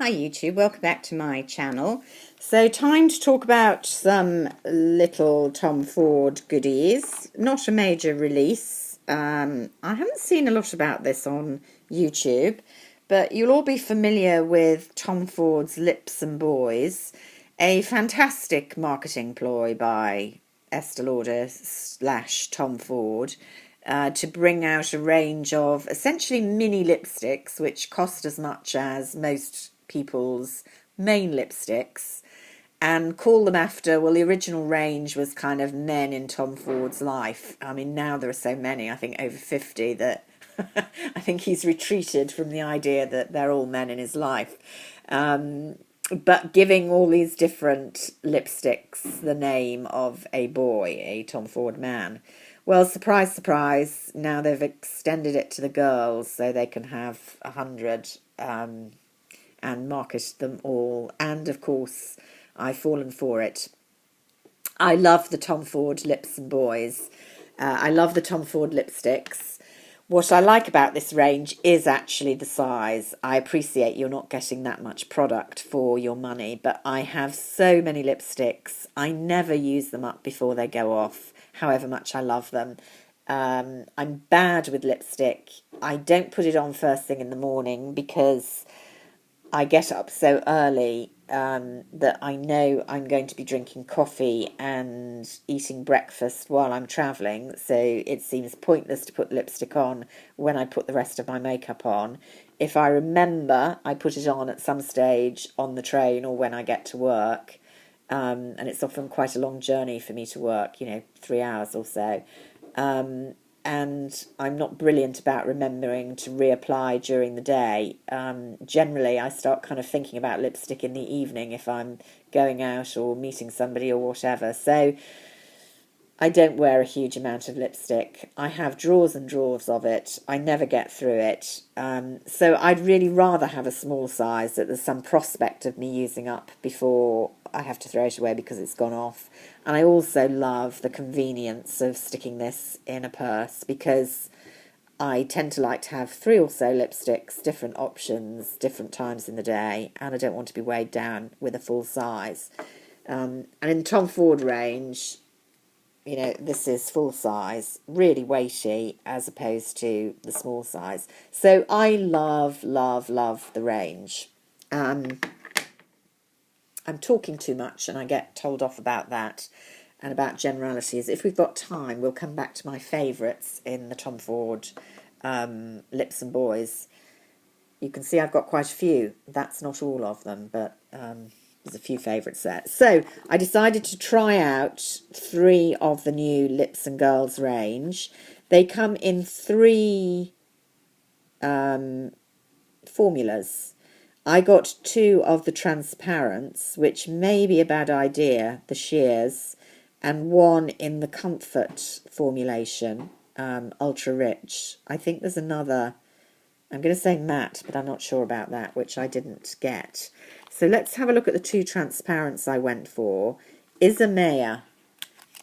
Hi YouTube, welcome back to my channel. So time to talk about some little Tom Ford goodies. Not a major release. I haven't seen a lot about this on YouTube, but you'll all be familiar with Tom Ford's Lips and Boys, a fantastic marketing ploy by Estee Lauder / Tom Ford. To bring out a range of essentially mini lipsticks, which cost as much as most people's main lipsticks, and call them after, well, the original range was kind of men in Tom Ford's life. I mean, now there are so many, I think over 50, that I think he's retreated from the idea that they're all men in his life. But giving all these different lipsticks the name of a boy, a Tom Ford man. Well, surprise, surprise, now they've extended it to the girls so they can have 100 and market them all. And, of course, I've fallen for it. I love the Tom Ford Lips and Boys. I love the Tom Ford lipsticks. What I like about this range is actually the size. I appreciate you're not getting that much product for your money, but I have so many lipsticks. I never use them up before they go off, however much I love them. I'm bad with lipstick. I don't put it on first thing in the morning because I get up so early that I know I'm going to be drinking coffee and eating breakfast while I'm travelling, so it seems pointless to put lipstick on when I put the rest of my makeup on. If I remember, I put it on at some stage on the train or when I get to work, and it's often quite a long journey for me to work, 3 hours or so. And I'm not brilliant about remembering to reapply during the day. Generally, I start kind of thinking about lipstick in the evening if I'm going out or meeting somebody or whatever. So I don't wear a huge amount of lipstick. I have drawers and drawers of it. I never get through it. So I'd really rather have a small size that there's some prospect of me using up before I have to throw it away because it's gone off. And I also love the convenience of sticking this in a purse because I tend to like to have 3 or so lipsticks, different options, different times in the day, and I don't want to be weighed down with a full size. And in the Tom Ford range, this is full size, really weighty as opposed to the small size. So I love, love, love the range. I'm talking too much and I get told off about that and about generalities. If we've got time, we'll come back to my favourites in the Tom Ford Lips and Boys. You can see I've got quite a few. That's not all of them, but there's a few favourites there. So I decided to try out 3 of the new Lips and Girls range. They come in 3 formulas. I got 2 of the transparents, which may be a bad idea, the sheers, and 1 in the comfort formulation, ultra rich. I think there's another, I'm going to say matte, but I'm not sure about that, which I didn't get. So let's have a look at the 2 transparents I went for. Isamaya.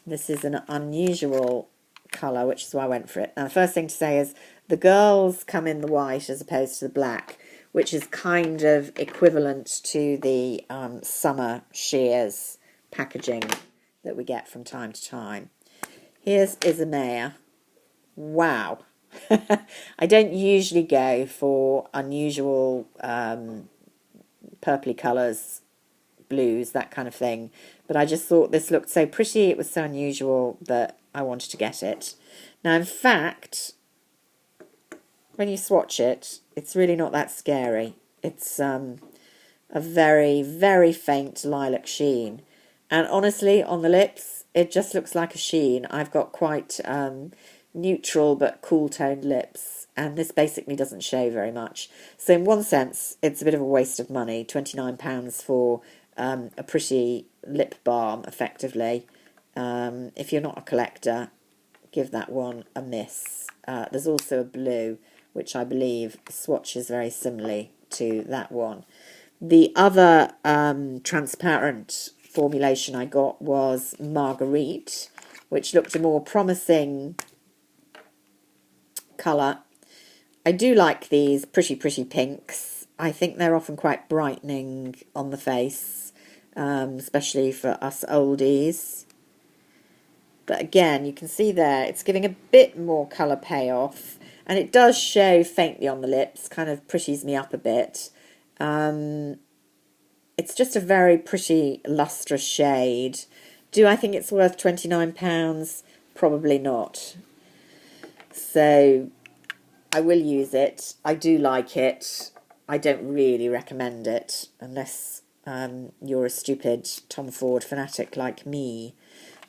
This is an unusual colour, which is why I went for it. Now, the first thing to say is the girls come in the white as opposed to the black, which is kind of equivalent to the summer sheers packaging that we get from time to time. Here's Isamaya. Wow. I don't usually go for unusual purpley colours, blues, that kind of thing, but I just thought this looked so pretty, it was so unusual that I wanted to get it. Now, in fact, when you swatch it, it's really not that scary. It's a very, very faint lilac sheen. And honestly, on the lips, it just looks like a sheen. I've got quite neutral but cool-toned lips, and this basically doesn't show very much. So in one sense, it's a bit of a waste of money, £29 for a pretty lip balm, effectively. If you're not a collector, give that one a miss. There's also a blue, which I believe swatches very similarly to that one. The other transparent formulation I got was Marguerite, which looked a more promising colour. I do like these pretty pinks. I think they're often quite brightening on the face, especially for us oldies. But again, you can see there, it's giving a bit more colour payoff. And it does show faintly on the lips, kind of pretties me up a bit. It's just a very pretty, lustrous shade. Do I think it's worth £29? Probably not. So I will use it. I do like it. I don't really recommend it unless you're a stupid Tom Ford fanatic like me.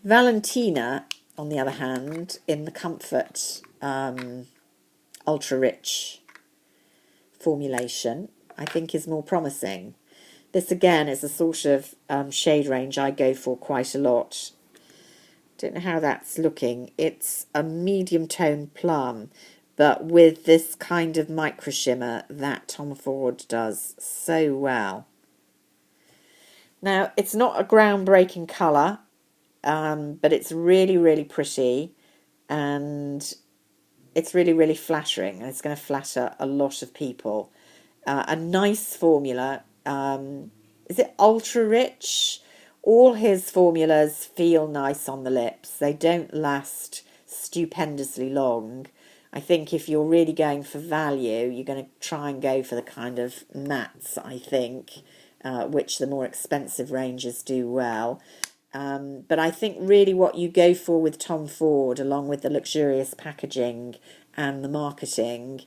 Valentina, on the other hand, in the Comfort Ultra Rich formulation, I think is more promising. This again is a sort of shade range I go for quite a lot. Don't know how that's looking. It's a medium tone plum, but with this kind of micro shimmer that Tom Ford does so well. Now, it's not a groundbreaking colour, but it's really, really pretty, and it's really, really flattering, and it's going to flatter a lot of people. A nice formula. Is it Ultra Rich? All his formulas feel nice on the lips. They don't last stupendously long. I think if you're really going for value, you're going to try and go for the kind of mattes, I think, which the more expensive ranges do well. But I think really what you go for with Tom Ford, along with the luxurious packaging and the marketing,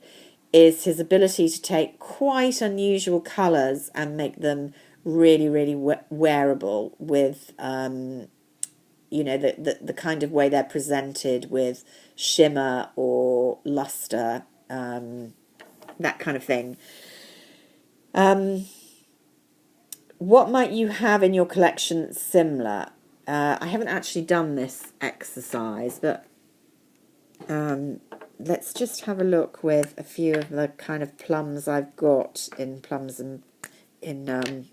is his ability to take quite unusual colours and make them really, really wearable with, you know, the kind of way they're presented with shimmer or luster, that kind of thing. What might you have in your collection that's similar? I haven't actually done this exercise, but let's just have a look with a few of the kind of plums I've got in Plums and in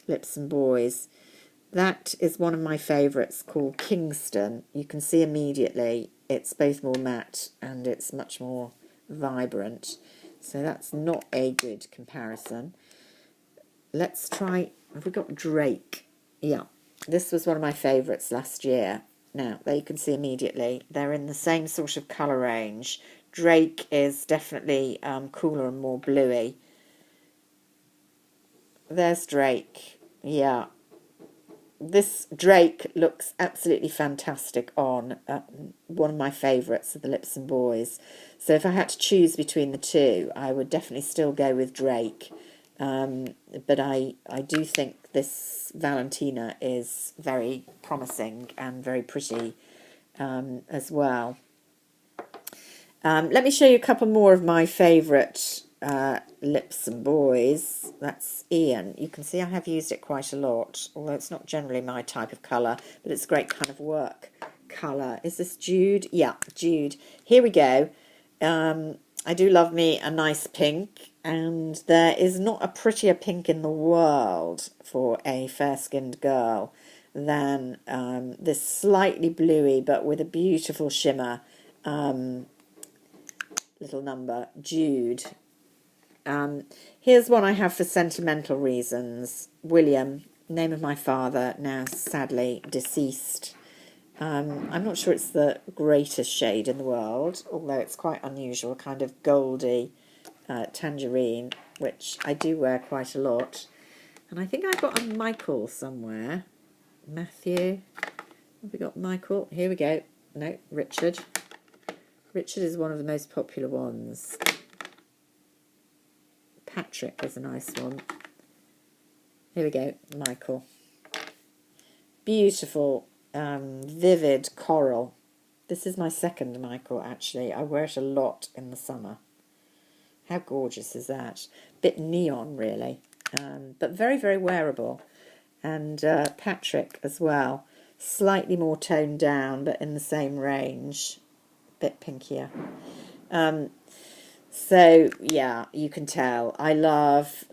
Lips and Boys. That is one of my favourites, called Kingston. You can see immediately it's both more matte and it's much more vibrant. So that's not a good comparison. Let's try, have we got Drake? Yeah, this was one of my favourites last year. Now, there you can see immediately, they're in the same sort of colour range. Drake is definitely cooler and more bluey. There's Drake. Yeah. This Drake looks absolutely fantastic on. One of my favourites of the Lips and Boys. So if I had to choose between the two, I would definitely still go with Drake. But I do think this Valentina is very promising and very pretty as well. Let me show you a couple more of my favourite Lips and Boys. That's Ian. You can see I have used it quite a lot, although it's not generally my type of colour, but it's a great kind of work colour. Is this Jude? Yeah, Jude. Here we go. I do love me a nice pink, and there is not a prettier pink in the world for a fair-skinned girl than this slightly bluey but with a beautiful shimmer little number, Jude. Here's one I have for sentimental reasons. William, name of my father, now sadly deceased. I'm not sure it's the greatest shade in the world, although it's quite unusual, kind of goldy tangerine, which I do wear quite a lot. And I think I've got a Michael somewhere. Matthew. Have we got Michael? Here we go. No, Richard. Richard is one of the most popular ones. Patrick is a nice one. Here we go, Michael. Beautiful, vivid coral. This is my second Michael, actually. I wear it a lot in the summer. How gorgeous is that? Bit neon, really, but very, very wearable. And Patrick as well. Slightly more toned down, but in the same range. Bit pinkier. So, yeah, you can tell. I love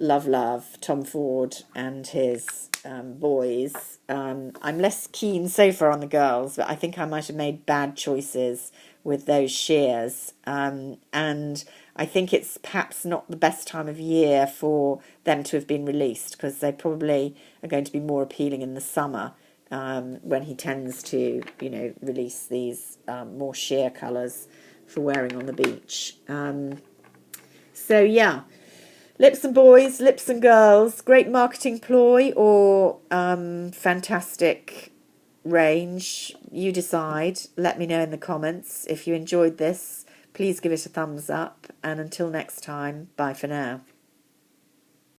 Tom Ford and his boys. I'm less keen so far on the girls, but I think I might have made bad choices with those shears. And I think it's perhaps not the best time of year for them to have been released, because they probably are going to be more appealing in the summer, when he tends to, release these more sheer colours for wearing on the beach. So yeah, Lips and Boys, Lips and Girls, great marketing ploy or fantastic range. You decide. Let me know in the comments. If you enjoyed this, please give it a thumbs up. And until next time, bye for now.